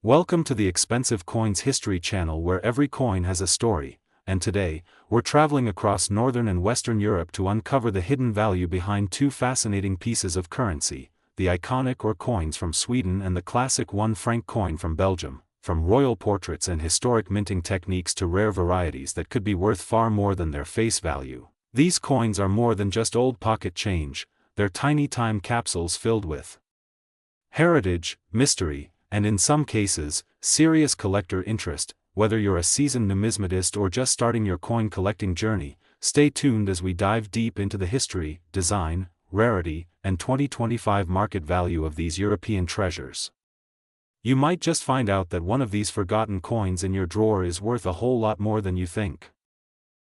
Welcome to the Expensive Coins History channel, where every coin has a story, and today, we're traveling across Northern and Western Europe to uncover the hidden value behind two fascinating pieces of currency, the iconic or coins from Sweden and the classic 1 franc coin from Belgium. From royal portraits and historic minting techniques to rare varieties that could be worth far more than their face value, these coins are more than just old pocket change. They're tiny time capsules filled with heritage, mystery, and in some cases, serious collector interest. Whether you're a seasoned numismatist or just starting your coin collecting journey, stay tuned as we dive deep into the history, design, rarity, and 2025 market value of these European treasures. You might just find out that one of these forgotten coins in your drawer is worth a whole lot more than you think.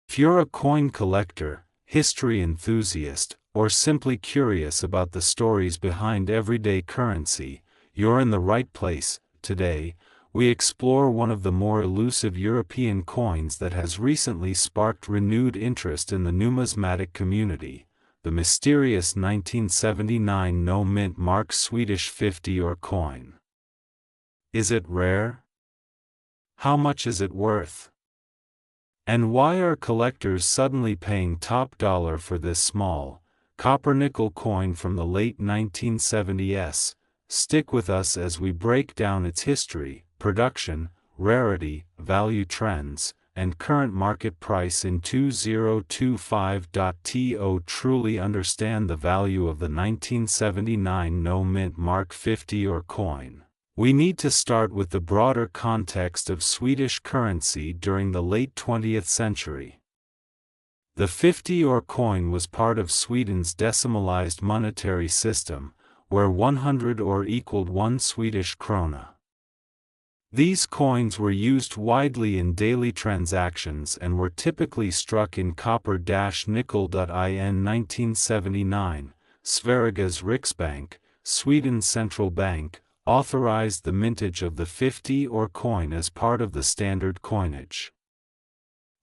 If you're a coin collector, history enthusiast, or simply curious about the stories behind everyday currency, you're in the right place. Today, we explore one of the more elusive European coins that has recently sparked renewed interest in the numismatic community, the mysterious 1979 no-mint mark Swedish 50 or coin. Is it rare? How much is it worth? And why are collectors suddenly paying top dollar for this small, copper-nickel coin from the late 1970s? Stick with us as we break down its history, production, rarity, value trends, and current market price in 2025. To truly understand the value of the 1979 no-mint mark 50 or coin, we need to start with the broader context of Swedish currency during the late 20th century. The 50 or coin was part of Sweden's decimalized monetary system, where 100 or equaled 1 Swedish krona. These coins were used widely in daily transactions and were typically struck in copper-nickel. In 1979, Sveriges Riksbank, Sweden's central bank, authorized the mintage of the 50 or coin as part of the standard coinage.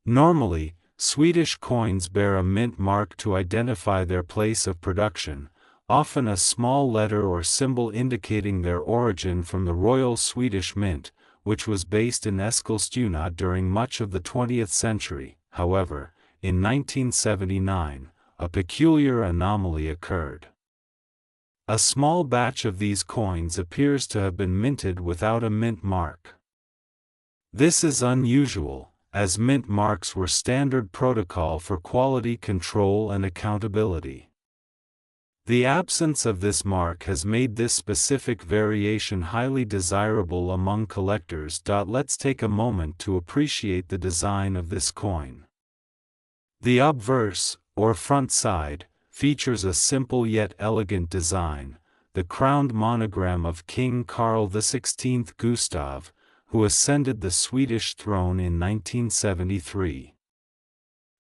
Normally, Swedish coins bear a mint mark to identify their place of production, often a small letter or symbol indicating their origin from the Royal Swedish Mint, which was based in Eskilstuna during much of the 20th century. However, in 1979, a peculiar anomaly occurred. A small batch of these coins appears to have been minted without a mint mark. This is unusual, as mint marks were standard protocol for quality control and accountability. The absence of this mark has made this specific variation highly desirable among collectors. Let's take a moment to appreciate the design of this coin. The obverse, or front side, features a simple yet elegant design, the crowned monogram of King Carl XVI Gustav, who ascended the Swedish throne in 1973.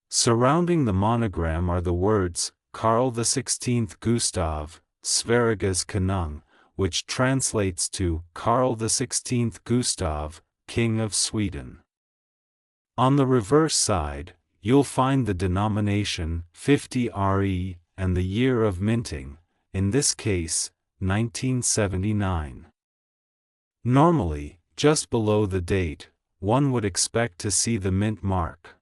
Surrounding the monogram are the words, Carl XVI Gustav, Sveriges Konung, which translates to Carl XVI Gustav, King of Sweden. On the reverse side, you'll find the denomination 50 RE and the year of minting, in this case, 1979. Normally, just below the date, one would expect to see the mint mark.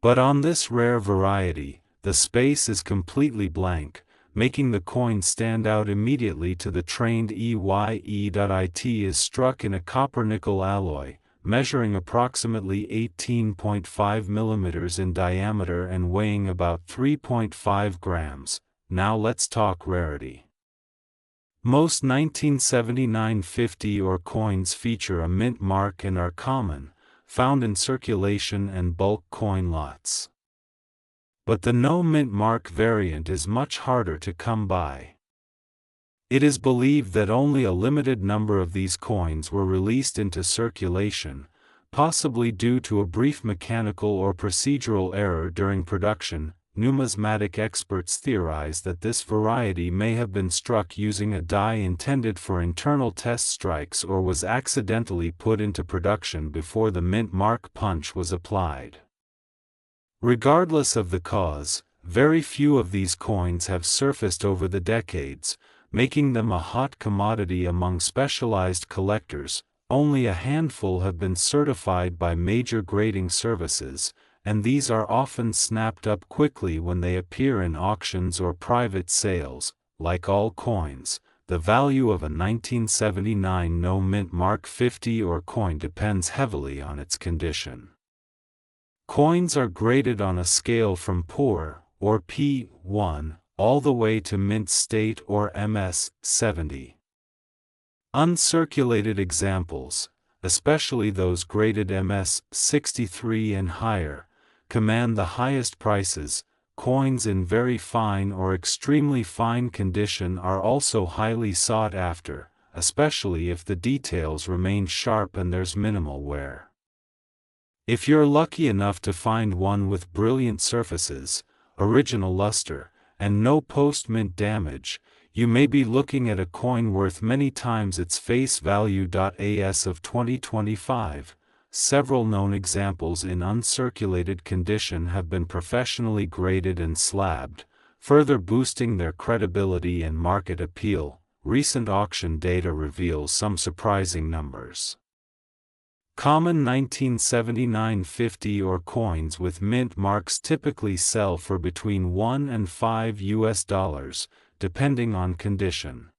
But on this rare variety, the space is completely blank, making the coin stand out immediately to the trained eye. It is struck in a copper-nickel alloy, measuring approximately 18.5 mm in diameter and weighing about 3.5 grams. Now let's talk rarity. Most 1979 50 or coins feature a mint mark and are common, found in circulation and bulk coin lots. But the no-mint mark variant is much harder to come by. It is believed that only a limited number of these coins were released into circulation, possibly due to a brief mechanical or procedural error during production. Numismatic experts theorize that this variety may have been struck using a die intended for internal test strikes or was accidentally put into production before the mint mark punch was applied. Regardless of the cause, very few of these coins have surfaced over the decades, making them a hot commodity among specialized collectors. Only a handful have been certified by major grading services, and these are often snapped up quickly when they appear in auctions or private sales. Like all coins, the value of a 1979 no-mint Mark 50 or coin depends heavily on its condition. Coins are graded on a scale from poor, or P1, all the way to mint state or MS 70. Uncirculated examples, especially those graded MS 63 and higher, command the highest prices. Coins in very fine or extremely fine condition are also highly sought after, especially if the details remain sharp and there's minimal wear. If you're lucky enough to find one with brilliant surfaces, original luster, and no post-mint damage, you may be looking at a coin worth many times its face value. As of 2025, several known examples in uncirculated condition have been professionally graded and slabbed, further boosting their credibility and market appeal. Recent auction data reveals some surprising numbers. Common 1979 50 or coins with mint marks typically sell for between $1 and $5, depending on condition.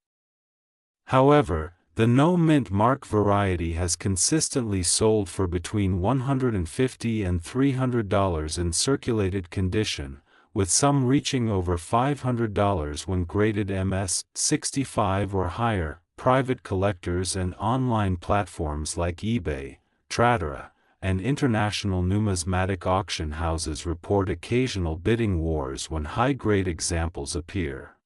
However, the no-mint mark variety has consistently sold for between $150 and $300 in circulated condition, with some reaching over $500 when graded MS 65 or higher. Private collectors and online platforms like eBay, Tradera, and international numismatic auction houses report occasional bidding wars when high-grade examples appear.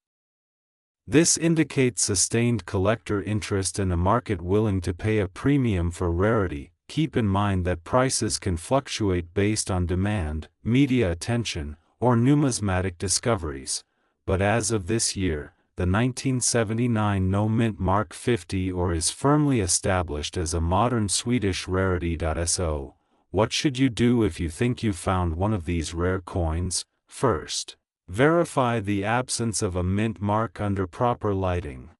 This indicates sustained collector interest and a market willing to pay a premium for rarity. Keep in mind that prices can fluctuate based on demand, media attention, or numismatic discoveries, but as of this year, the 1979 no-mint Mark 50 or is firmly established as a modern Swedish rarity. So, what should you do if you think you found one of these rare coins? First, verify the absence of a mint mark under proper lighting.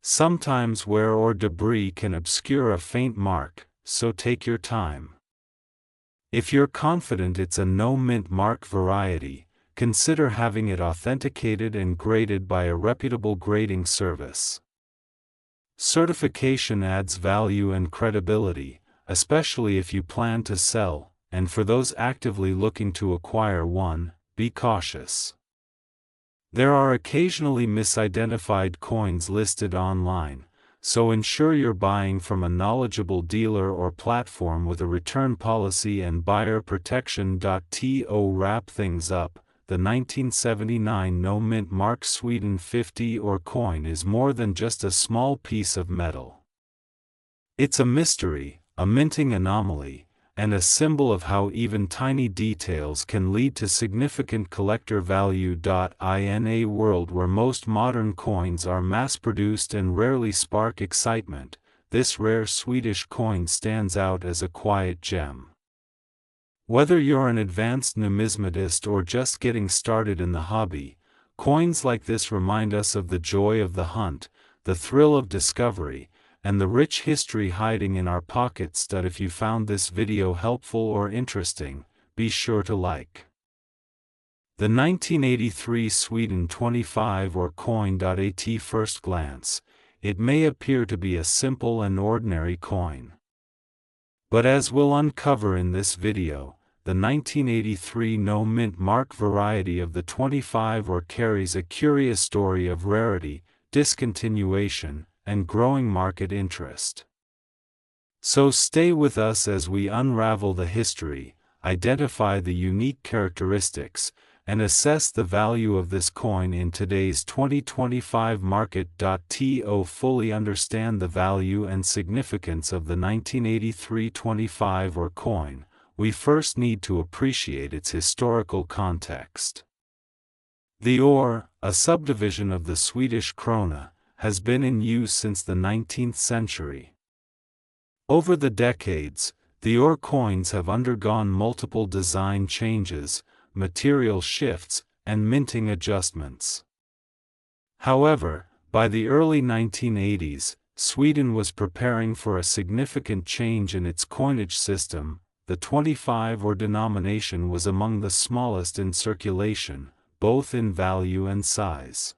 Sometimes wear or debris can obscure a faint mark, so take your time. If you're confident it's a no-mint mark variety, consider having it authenticated and graded by a reputable grading service. Certification adds value and credibility, especially if you plan to sell, and for those actively looking to acquire one, be cautious. There are occasionally misidentified coins listed online, so ensure you're buying from a knowledgeable dealer or platform with a return policy and buyer protection. To wrap things up, the 1979 no-mint Mark Sweden 50 or coin is more than just a small piece of metal. It's a mystery, a minting anomaly, and a symbol of how even tiny details can lead to significant collector value. In a world where most modern coins are mass-produced and rarely spark excitement, this rare Swedish coin stands out as a quiet gem. Whether you're an advanced numismatist or just getting started in the hobby, coins like this remind us of the joy of the hunt, the thrill of discovery, and the rich history hiding in our pockets. If you found this video helpful or interesting, be sure to like. The 1983 Sweden 25 or coin. At first glance, it may appear to be a simple and ordinary coin. But as we'll uncover in this video, the 1983 no-mint mark variety of the 25 or carries a curious story of rarity, discontinuation, and growing market interest. So stay with us as we unravel the history, identify the unique characteristics, and assess the value of this coin in today's 2025 market. To fully understand the value and significance of the 1983 25 or coin, we first need to appreciate its historical context. The öre, a subdivision of the Swedish krona, has been in use since the 19th century. Over the decades, the öre coins have undergone multiple design changes, material shifts, and minting adjustments. However, by the early 1980s, Sweden was preparing for a significant change in its coinage system. The 25 or denomination was among the smallest in circulation, both in value and size.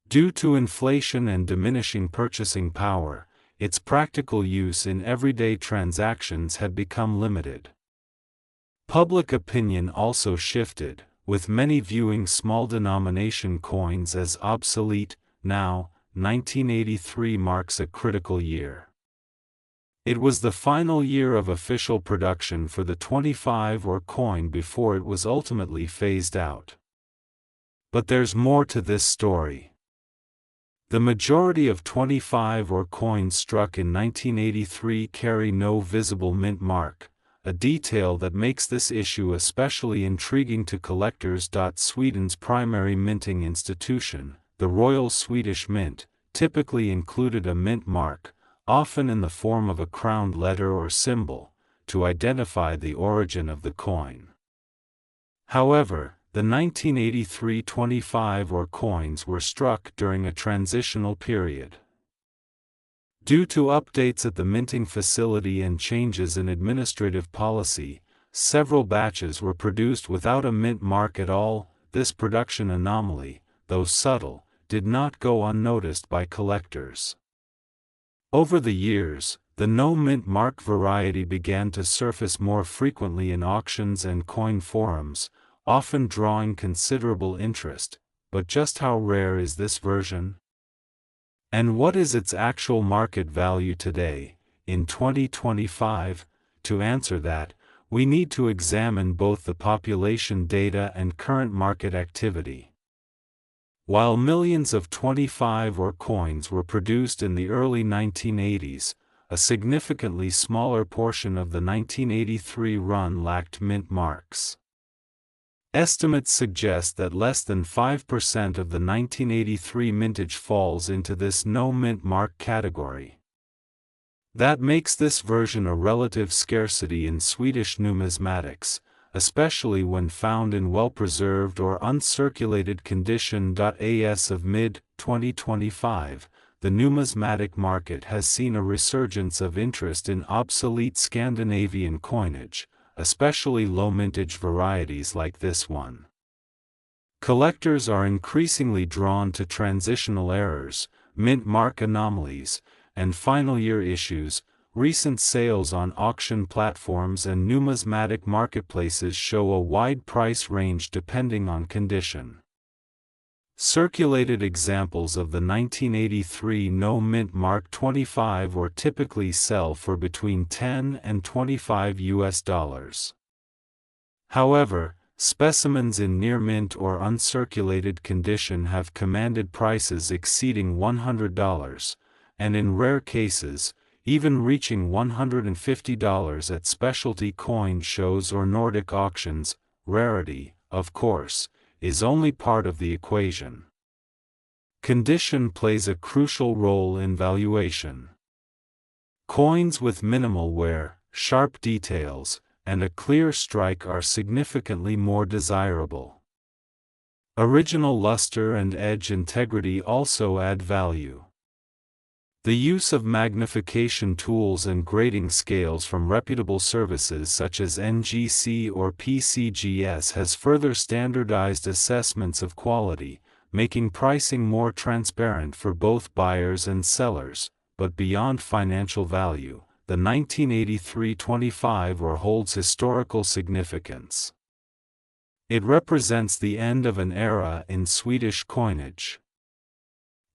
Due to inflation and diminishing purchasing power, its practical use in everyday transactions had become limited. Public opinion also shifted, with many viewing small denomination coins as obsolete. Now, 1983 marks a critical year. It was the final year of official production for the 25 or coin before it was ultimately phased out. But there's more to this story. The majority of 25 or coins struck in 1983 carry no visible mint mark, a detail that makes this issue especially intriguing to collectors. Sweden's primary minting institution, the Royal Swedish Mint, typically included a mint mark, often in the form of a crowned letter or symbol, to identify the origin of the coin. However, the 1983 25 or coins were struck during a transitional period. Due to updates at the minting facility and changes in administrative policy, several batches were produced without a mint mark at all. This production anomaly, though subtle, did not go unnoticed by collectors. Over the years, the no mint mark variety began to surface more frequently in auctions and coin forums, often drawing considerable interest. But just how rare is this version? And what is its actual market value today, in 2025? To answer that, we need to examine both the population data and current market activity. While millions of 25 or coins were produced in the early 1980s, a significantly smaller portion of the 1983 run lacked mint marks. Estimates suggest that less than 5% of the 1983 mintage falls into this no mint mark category. That makes this version a relative scarcity in Swedish numismatics, especially when found in well-preserved or uncirculated condition. As of mid-2025, the numismatic market has seen a resurgence of interest in obsolete Scandinavian coinage, especially low-mintage varieties like this one. Collectors are increasingly drawn to transitional errors, mint mark anomalies, and final-year issues. Recent sales on auction platforms and numismatic marketplaces show a wide price range depending on condition. Circulated examples of the 1983 no mint mark 25 or typically sell for between $10 and $25. However, specimens in near mint or uncirculated condition have commanded prices exceeding $100, and in rare cases, even reaching $150 at specialty coin shows or Nordic auctions. Rarity, of course, is only part of the equation. Condition plays a crucial role in valuation. Coins with minimal wear, sharp details, and a clear strike are significantly more desirable. Original luster and edge integrity also add value. The use of magnification tools and grading scales from reputable services such as NGC or PCGS has further standardized assessments of quality, making pricing more transparent for both buyers and sellers. But beyond financial value, the 1983 25 or holds historical significance. It represents the end of an era in Swedish coinage.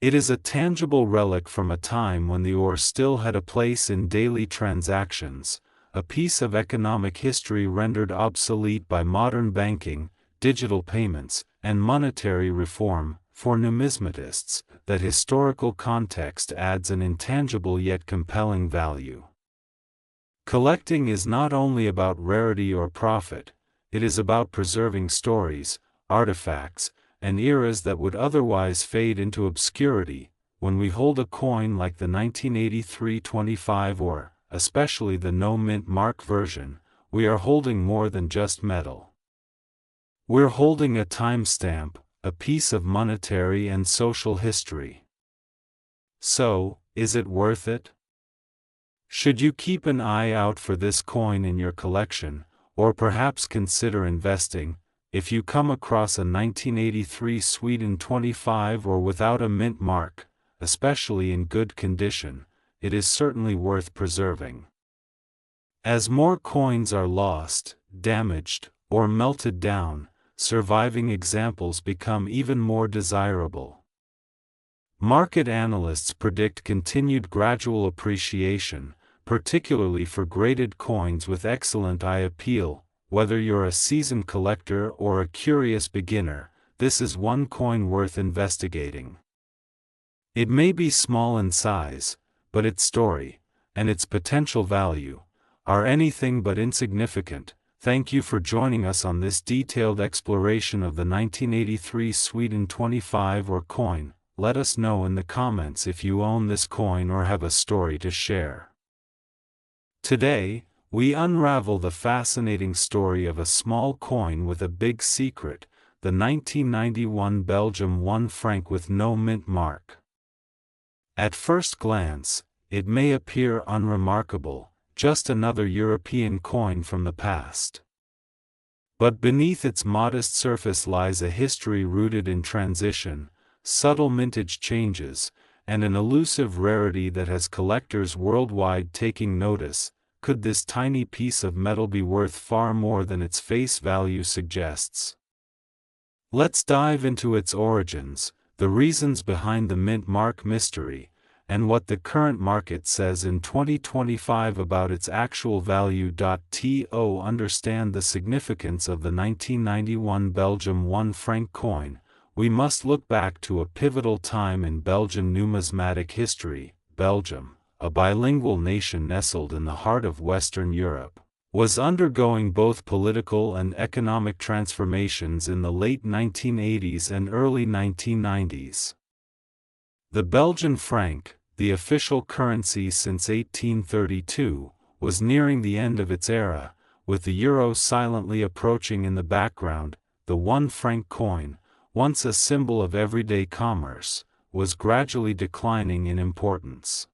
It is a tangible relic from a time when the ore still had a place in daily transactions, a piece of economic history rendered obsolete by modern banking, digital payments, and monetary reform. For numismatists, that historical context adds an intangible yet compelling value. Collecting is not only about rarity or profit, it is about preserving stories, artifacts, and eras that would otherwise fade into obscurity. When we hold a coin like the 1983 25 or, especially the no mint mark version, we are holding more than just metal. We're holding a timestamp, a piece of monetary and social history. So, Is it worth it? Should you keep an eye out for this coin in your collection, or perhaps consider investing? If you come across a 1983 Sweden 25 or without a mint mark, especially in good condition, it is certainly worth preserving. As more coins are lost, damaged, or melted down, surviving examples become even more desirable. Market analysts predict continued gradual appreciation, particularly for graded coins with excellent eye appeal. Whether you're a seasoned collector or a curious beginner, this is one coin worth investigating. It may be small in size, but its story, and its potential value, are anything but insignificant. Thank you for joining us on this detailed exploration of the 1983 Sweden 25 or coin. Let us know in the comments if you own this coin or have a story to share. Today, we unravel the fascinating story of a small coin with a big secret, the 1991 Belgium 1 franc with no mint mark. At first glance, it may appear unremarkable, just another European coin from the past. But beneath its modest surface lies a history rooted in transition, subtle mintage changes, and an elusive rarity that has collectors worldwide taking notice. Could this tiny piece of metal be worth far more than its face value suggests? Let's dive into its origins, the reasons behind the mint mark mystery, and what the current market says in 2025 about its actual value. To understand the significance of the 1991 Belgium 1 franc coin, we must look back to a pivotal time in Belgian numismatic history. Belgium, a bilingual nation nestled in the heart of Western Europe, was undergoing both political and economic transformations in the late 1980s and early 1990s. The Belgian franc, the official currency since 1832, was nearing the end of its era, with the euro silently approaching in the background. The 1 franc coin, once a symbol of everyday commerce, was gradually declining in importance.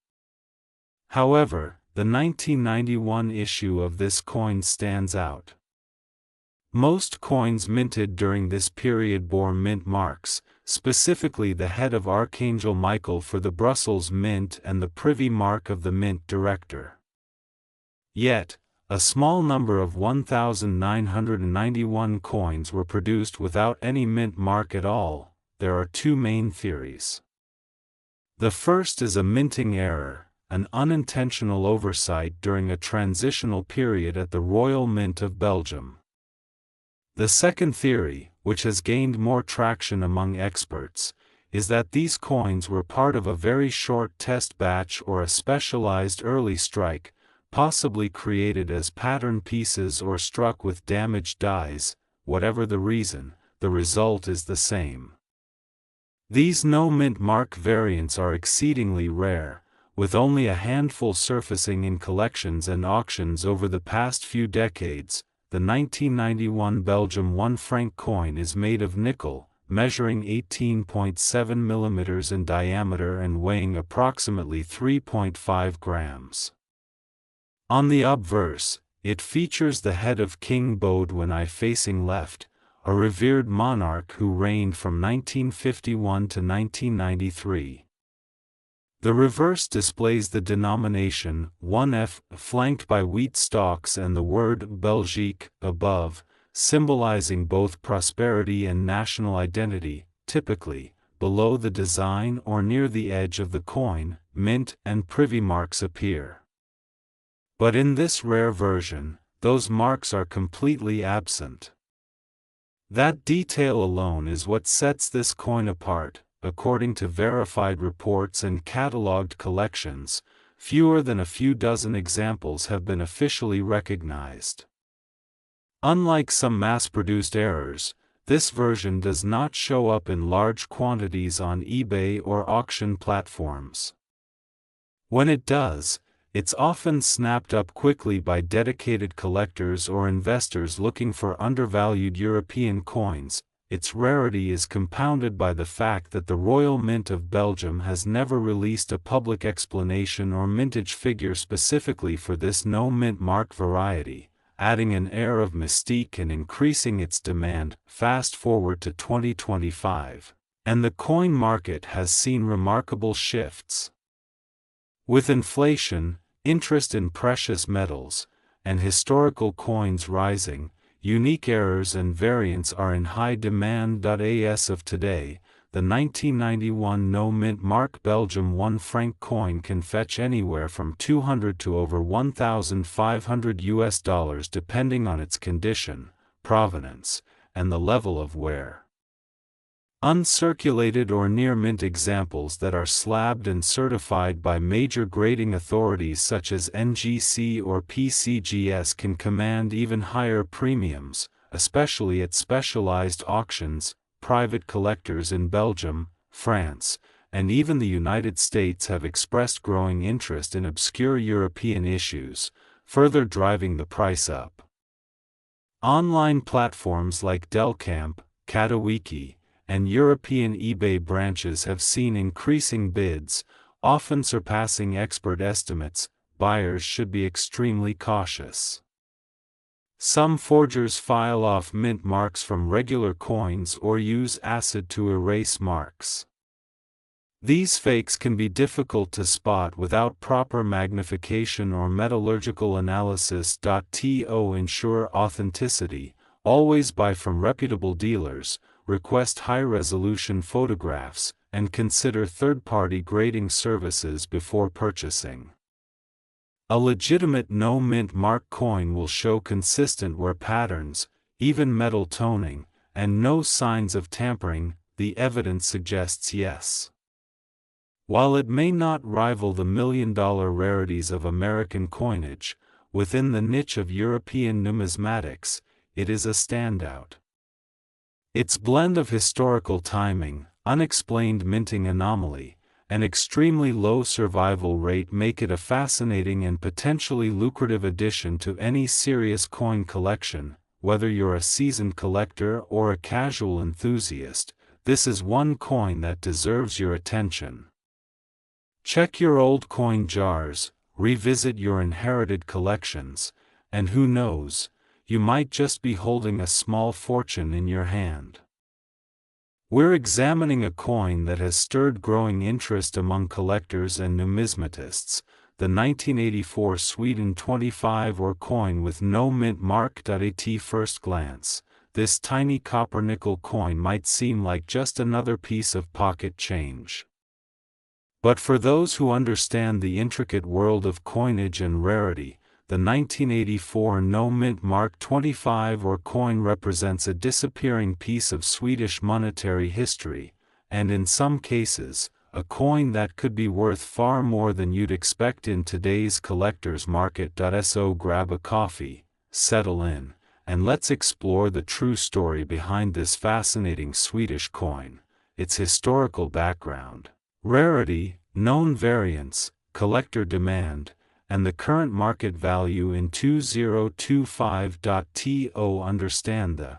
However, the 1991 issue of this coin stands out. Most coins minted during this period bore mint marks, specifically the head of Archangel Michael for the Brussels Mint and the Privy Mark of the Mint Director. Yet, a small number of 1,991 coins were produced without any mint mark at all. There are two main theories. The first is a minting error, an unintentional oversight during a transitional period at the Royal Mint of Belgium. The second theory, which has gained more traction among experts, is that these coins were part of a very short test batch or a specialized early strike, possibly created as pattern pieces or struck with damaged dies. Whatever the reason, the result is the same. These no mint mark variants are exceedingly rare, with only a handful surfacing in collections and auctions over the past few decades. The 1991 Belgium 1 franc coin is made of nickel, measuring 18.7 mm in diameter and weighing approximately 3.5 grams. On the obverse, it features the head of King Baudouin I facing left, a revered monarch who reigned from 1951 to 1993. The reverse displays the denomination 1F, flanked by wheat stalks and the word Belgique above, symbolizing both prosperity and national identity. Typically, below the design or near the edge of the coin, mint and privy marks appear. But in this rare version, those marks are completely absent. That detail alone is what sets this coin apart. According to verified reports and catalogued collections, fewer than a few dozen examples have been officially recognized. Unlike some mass-produced errors, this version does not show up in large quantities on eBay or auction platforms. When it does, it's often snapped up quickly by dedicated collectors or investors looking for undervalued European coins. its rarity is compounded by the fact that the Royal Mint of Belgium has never released a public explanation or mintage figure specifically for this no-mint mark variety, adding an air of mystique and increasing its demand. Fast forward to 2025, and the coin market has seen remarkable shifts. With inflation, interest in precious metals, and historical coins rising, unique errors and variants are in high demand. As of today, the 1991 no-mint mark Belgium 1 franc coin can fetch anywhere from $200 to over $1,500 depending on its condition, provenance, and the level of wear. Uncirculated or near-mint examples that are slabbed and certified by major grading authorities such as NGC or PCGS can command even higher premiums, especially at specialized auctions. Private collectors in Belgium, France, and even the United States have expressed growing interest in obscure European issues, further driving the price up. Online platforms like Delcamp, Katawiki, and European eBay branches have seen increasing bids, often surpassing expert estimates. Buyers should be extremely cautious. Some forgers file off mint marks from regular coins or use acid to erase marks. These fakes can be difficult to spot without proper magnification or metallurgical analysis. To ensure authenticity, always buy from reputable dealers, request high-resolution photographs, and consider third-party grading services before purchasing. A legitimate no-mint mark coin will show consistent wear patterns, even metal toning, and no signs of tampering. The evidence suggests yes. While it may not rival the million-dollar rarities of American coinage, within the niche of European numismatics, it is a standout. Its blend of historical timing, unexplained minting anomaly, and extremely low survival rate make it a fascinating and potentially lucrative addition to any serious coin collection. Whether you're a seasoned collector or a casual enthusiast, this is one coin that deserves your attention. Check your old coin jars, revisit your inherited collections, and who knows, you might just be holding a small fortune in your hand. We're examining a coin that has stirred growing interest among collectors and numismatists, the 1984 Sweden 25 or coin with no mint mark. At first glance, this tiny copper-nickel coin might seem like just another piece of pocket change. But for those who understand the intricate world of coinage and rarity, the 1984 no-mint mark 25 or coin represents a disappearing piece of Swedish monetary history, and in some cases, a coin that could be worth far more than you'd expect in today's collector's market. So grab a coffee, settle in, and let's explore the true story behind this fascinating Swedish coin, its historical background, rarity, known variants, collector demand, and the current market value in 2025. To understand the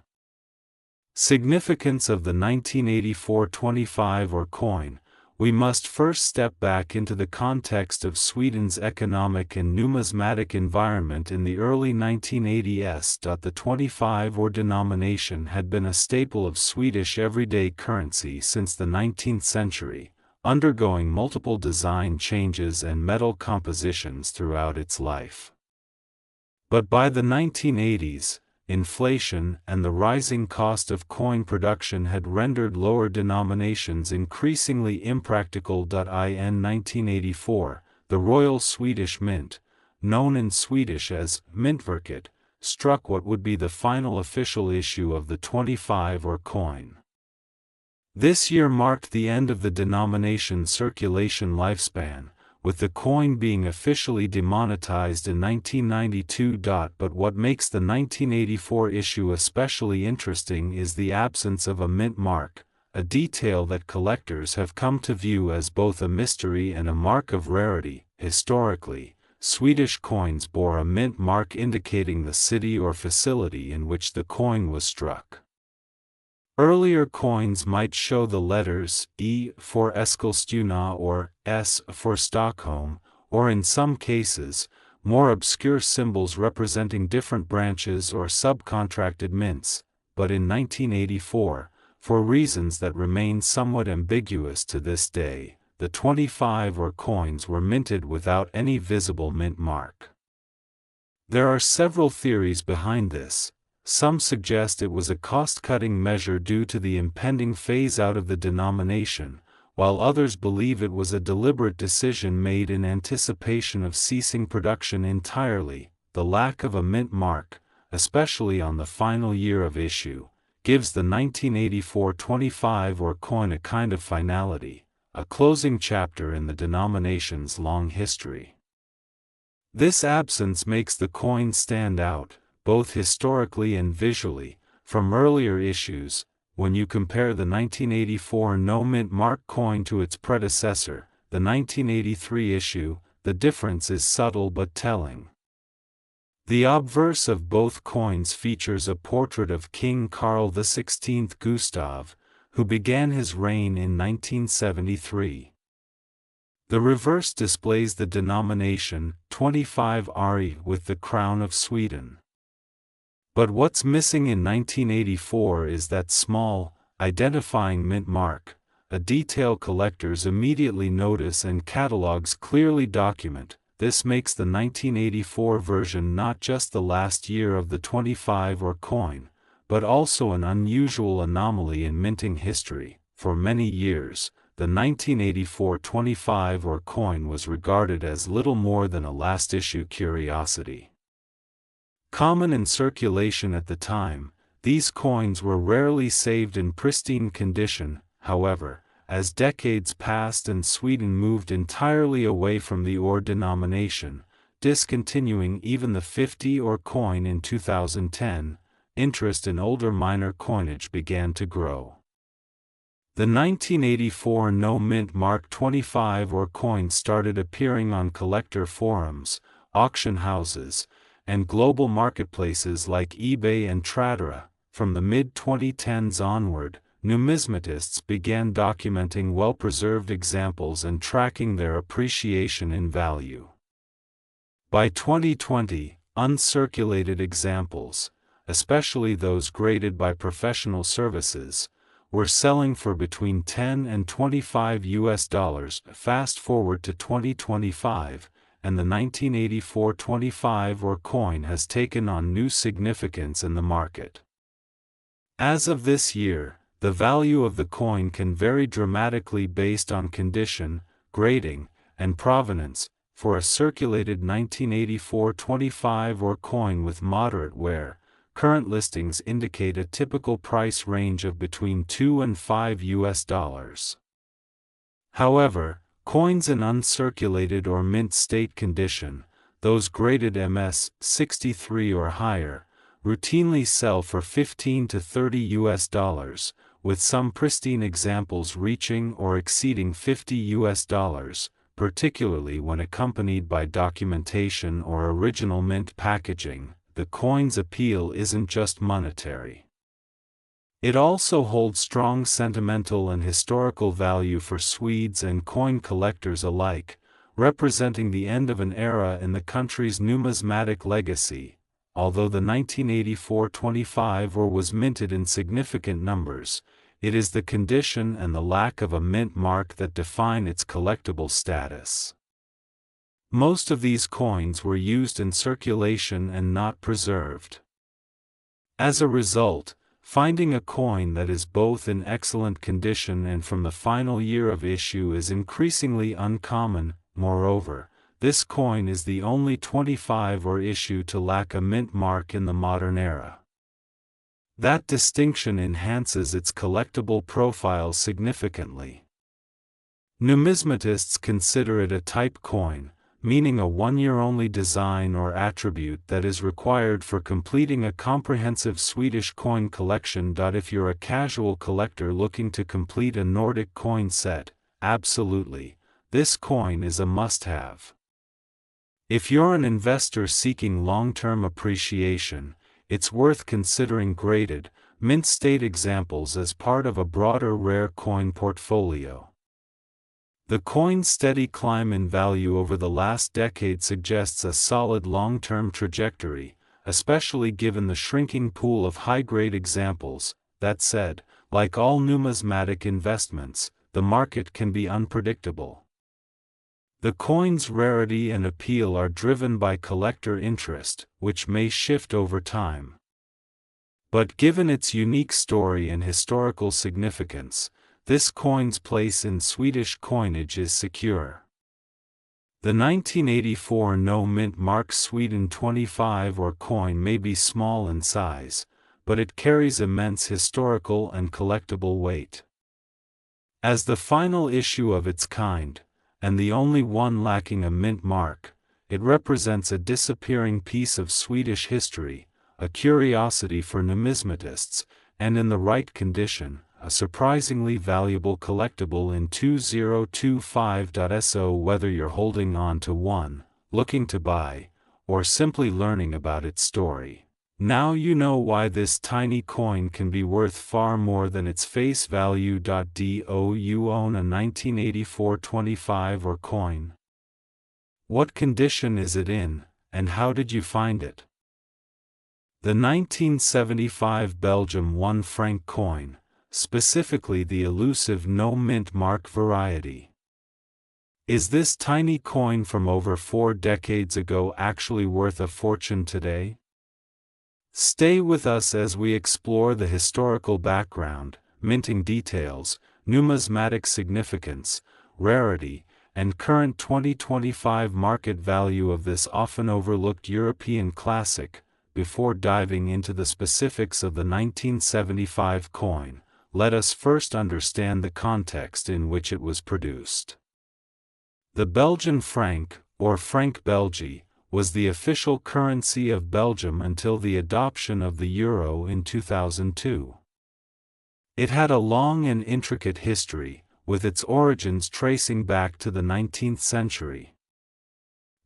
significance of the 1984 25 or coin, we must first step back into the context of Sweden's economic and numismatic environment in the early 1980s. The 25 or denomination had been a staple of Swedish everyday currency since the 19th century, undergoing multiple design changes and metal compositions throughout its life. But by the 1980s, inflation and the rising cost of coin production had rendered lower denominations increasingly impractical. In 1984, the Royal Swedish Mint, known in Swedish as Myntverket, struck what would be the final official issue of the 25 or coin. This year marked the end of the denomination's circulation lifespan, with the coin being officially demonetized in 1992. But what makes the 1984 issue especially interesting is the absence of a mint mark, a detail that collectors have come to view as both a mystery and a mark of rarity. Historically, Swedish coins bore a mint mark indicating the city or facility in which the coin was struck. Earlier coins might show the letters E for Eskilstuna or S for Stockholm, or in some cases, more obscure symbols representing different branches or subcontracted mints, but in 1984, for reasons that remain somewhat ambiguous to this day, the 25 or coins were minted without any visible mint mark. There are several theories behind this. Some suggest it was a cost-cutting measure due to the impending phase-out of the denomination, while others believe it was a deliberate decision made in anticipation of ceasing production entirely. The lack of a mint mark, especially on the final year of issue, gives the 1984 25 or coin a kind of finality, a closing chapter in the denomination's long history. This absence makes the coin stand out, both historically and visually, from earlier issues. When you compare the 1984 no-mint mark coin to its predecessor, the 1983 issue, the difference is subtle but telling. The obverse of both coins features a portrait of King Carl XVI Gustav, who began his reign in 1973. The reverse displays the denomination 25 Ari with the crown of Sweden. But what's missing in 1984 is that small, identifying mint mark, a detail collectors immediately notice and catalogs clearly document. This makes the 1984 version not just the last year of the 25 or coin, but also an unusual anomaly in minting history. For many years, the 1984 25 or coin was regarded as little more than a last-issue curiosity. Common in circulation at the time, these coins were rarely saved in pristine condition. However, as decades passed and Sweden moved entirely away from the or denomination, discontinuing even the 50 or coin in 2010, interest in older minor coinage began to grow. The 1984 no-mint mark 25 or coin started appearing on collector forums, auction houses, and global marketplaces like eBay and Tradera. From the mid-2010s onward, numismatists began documenting well-preserved examples and tracking their appreciation in value. By 2020, uncirculated examples, especially those graded by professional services, were selling for between $10 and $25. Fast forward to 2025, and the 1984 25 or coin has taken on new significance in the market. As of this year, the value of the coin can vary dramatically based on condition, grading, and provenance. For a circulated 1984 25 or coin with moderate wear, current listings indicate a typical price range of between $2 and $5. However, coins in uncirculated or mint state condition, those graded MS 63 or higher, routinely sell for $15 to $30, with some pristine examples reaching or exceeding $50, particularly when accompanied by documentation or original mint packaging. The coin's appeal isn't just monetary. It also holds strong sentimental and historical value for Swedes and coin collectors alike, representing the end of an era in the country's numismatic legacy. Although the 1984 25 or was minted in significant numbers, it is the condition and the lack of a mint mark that define its collectible status. Most of these coins were used in circulation and not preserved. As a result, finding a coin that is both in excellent condition and from the final year of issue is increasingly uncommon. Moreover, this coin is the only 25 or issue to lack a mint mark in the modern era. That distinction enhances its collectible profile significantly. Numismatists consider it a type coin, meaning a one-year-only design or attribute that is required for completing a comprehensive Swedish coin collection. If you're a casual collector looking to complete a Nordic coin set, absolutely, this coin is a must-have. If you're an investor seeking long-term appreciation, it's worth considering graded, mint state examples as part of a broader rare coin portfolio. The coin's steady climb in value over the last decade suggests a solid long-term trajectory, especially given the shrinking pool of high-grade examples. That said, like all numismatic investments, the market can be unpredictable. The coin's rarity and appeal are driven by collector interest, which may shift over time. But given its unique story and historical significance, this coin's place in Swedish coinage is secure. The 1984 no-mint mark Sweden 25 or coin may be small in size, but it carries immense historical and collectible weight. As the final issue of its kind, and the only one lacking a mint mark, it represents a disappearing piece of Swedish history, a curiosity for numismatists, and in the right condition, a surprisingly valuable collectible in 2025. Whether you're holding on to one, looking to buy, or simply learning about its story, now you know why this tiny coin can be worth far more than its face value. Do you own a 1984 25 or coin? What condition is it in, and how did you find it? The 1975 Belgium 1 franc coin, specifically the elusive no-mint mark variety. Is this tiny coin from over 4 decades ago actually worth a fortune today? Stay with us as we explore the historical background, minting details, numismatic significance, rarity, and current 2025 market value of this often overlooked European classic. Before diving into the specifics of the 1975 coin, let us first understand the context in which it was produced. The Belgian franc, or franc Belgique, was the official currency of Belgium until the adoption of the euro in 2002. It had a long and intricate history, with its origins tracing back to the 19th century.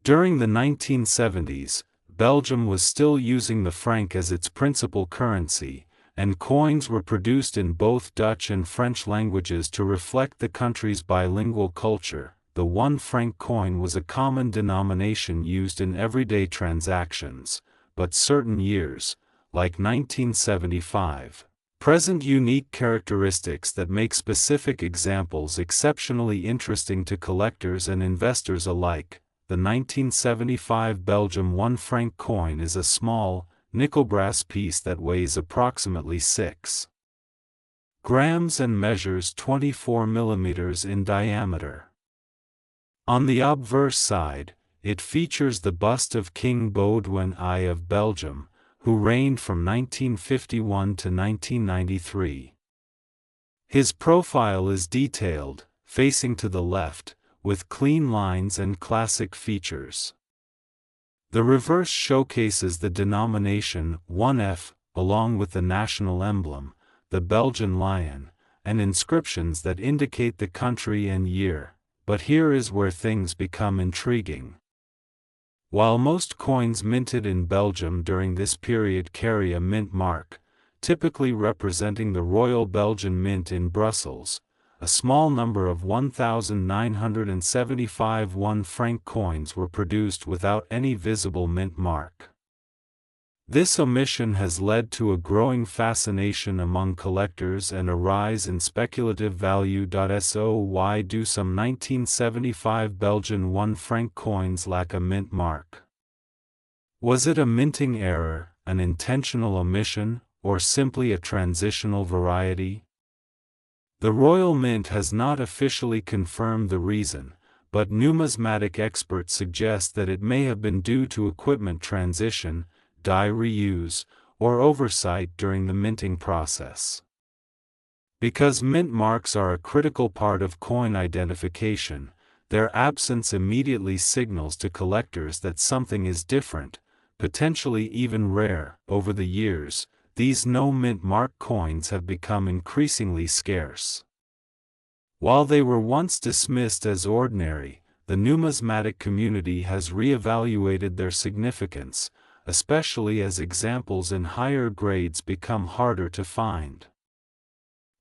During the 1970s, Belgium was still using the franc as its principal currency, and coins were produced in both Dutch and French languages to reflect the country's bilingual culture. The 1 franc coin was a common denomination used in everyday transactions, but certain years, like 1975, present unique characteristics that make specific examples exceptionally interesting to collectors and investors alike. The 1975 Belgium 1 franc coin is a small, nickel-brass piece that weighs approximately 6 grams and measures 24 millimeters in diameter. On the obverse side, it features the bust of King Baudouin I of Belgium, who reigned from 1951 to 1993. His profile is detailed, facing to the left, with clean lines and classic features. The reverse showcases the denomination 1F, along with the national emblem, the Belgian lion, and inscriptions that indicate the country and year. But here is where things become intriguing. While most coins minted in Belgium during this period carry a mint mark, typically representing the Royal Belgian Mint in Brussels, a small number of 1,975 1 franc coins were produced without any visible mint mark. This omission has led to a growing fascination among collectors and a rise in speculative value. So why do some 1975 Belgian 1 franc coins lack a mint mark? Was it a minting error, an intentional omission, or simply a transitional variety? The Royal Mint has not officially confirmed the reason, but numismatic experts suggest that it may have been due to equipment transition, die reuse, or oversight during the minting process. Because mint marks are a critical part of coin identification, their absence immediately signals to collectors that something is different, potentially even rare. Over the years, these no-mint mark coins have become increasingly scarce. While they were once dismissed as ordinary, the numismatic community has re-evaluated their significance, especially as examples in higher grades become harder to find.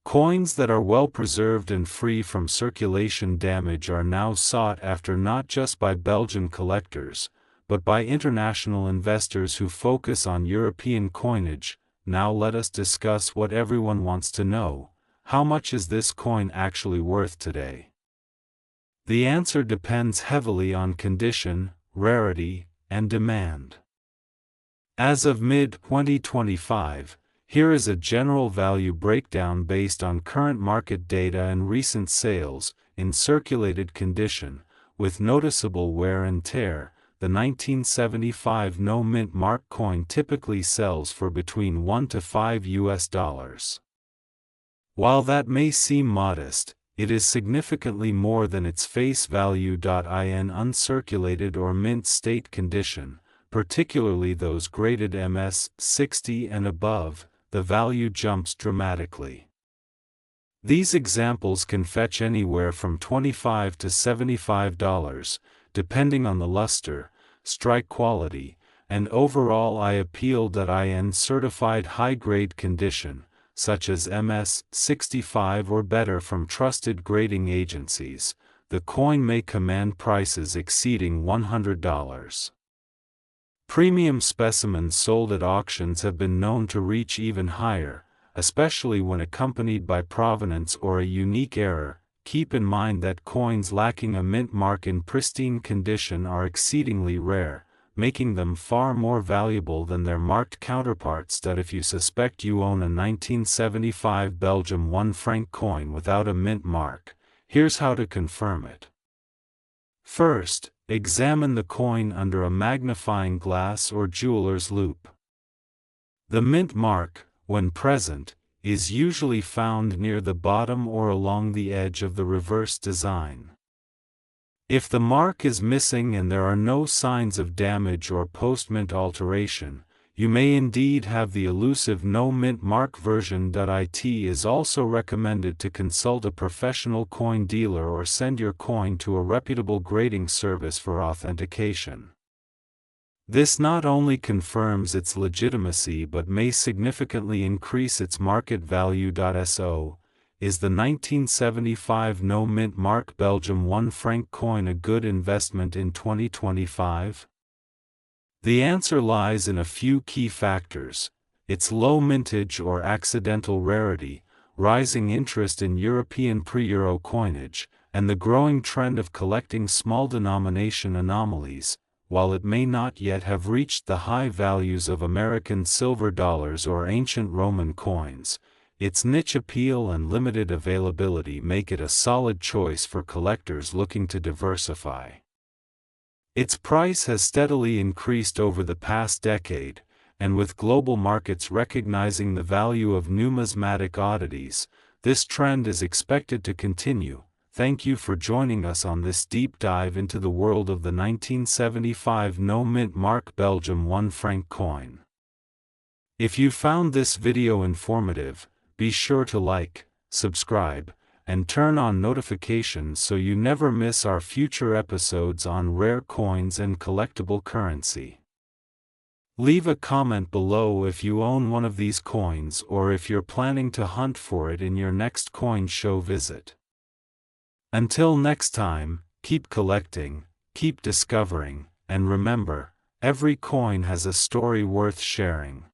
Coins that are well preserved and free from circulation damage are now sought after not just by Belgian collectors, but by international investors who focus on European coinage. Now let us discuss what everyone wants to know: how much is this coin actually worth today? The answer depends heavily on condition, rarity, and demand. As of mid-2025, here is a general value breakdown based on current market data and recent sales. In circulated condition, with noticeable wear and tear, the 1975 no-mint mark coin typically sells for between $1 to $5. While that may seem modest, it is significantly more than its face value. In uncirculated or mint state condition, particularly those graded MS 60 and above, the value jumps dramatically. These examples can fetch anywhere from $25 to $75, depending on the luster, strike quality, and overall eye appeal. In certified high-grade condition, such as MS 65 or better from trusted grading agencies, the coin may command prices exceeding $100. Premium specimens sold at auctions have been known to reach even higher, especially when accompanied by provenance or a unique error. Keep in mind that coins lacking a mint mark in pristine condition are exceedingly rare, making them far more valuable than their marked counterparts. If you suspect you own a 1975 Belgium 1 franc coin without a mint mark, here's how to confirm it. First, examine the coin under a magnifying glass or jeweler's loupe. The mint mark, when present, is usually found near the bottom or along the edge of the reverse design. If the mark is missing and there are no signs of damage or post-mint alteration, you may indeed have the elusive no-mint mark version. It is also recommended to consult a professional coin dealer or send your coin to a reputable grading service for authentication. This not only confirms its legitimacy but may significantly increase its market value. So, is the 1975 no-mint mark Belgium 1 franc coin a good investment in 2025? The answer lies in a few key factors: its low mintage or accidental rarity, rising interest in European pre-Euro coinage, and the growing trend of collecting small denomination anomalies. While it may not yet have reached the high values of American silver dollars or ancient Roman coins, its niche appeal and limited availability make it a solid choice for collectors looking to diversify. Its price has steadily increased over the past decade, and with global markets recognizing the value of numismatic oddities, this trend is expected to continue. Thank you for joining us on this deep dive into the world of the 1975 no-mint mark Belgium 1 franc coin. If you found this video informative, be sure to like, subscribe, and turn on notifications so you never miss our future episodes on rare coins and collectible currency. Leave a comment below if you own one of these coins or if you're planning to hunt for it in your next coin show visit. Until next time, keep collecting, keep discovering, and remember, every coin has a story worth sharing.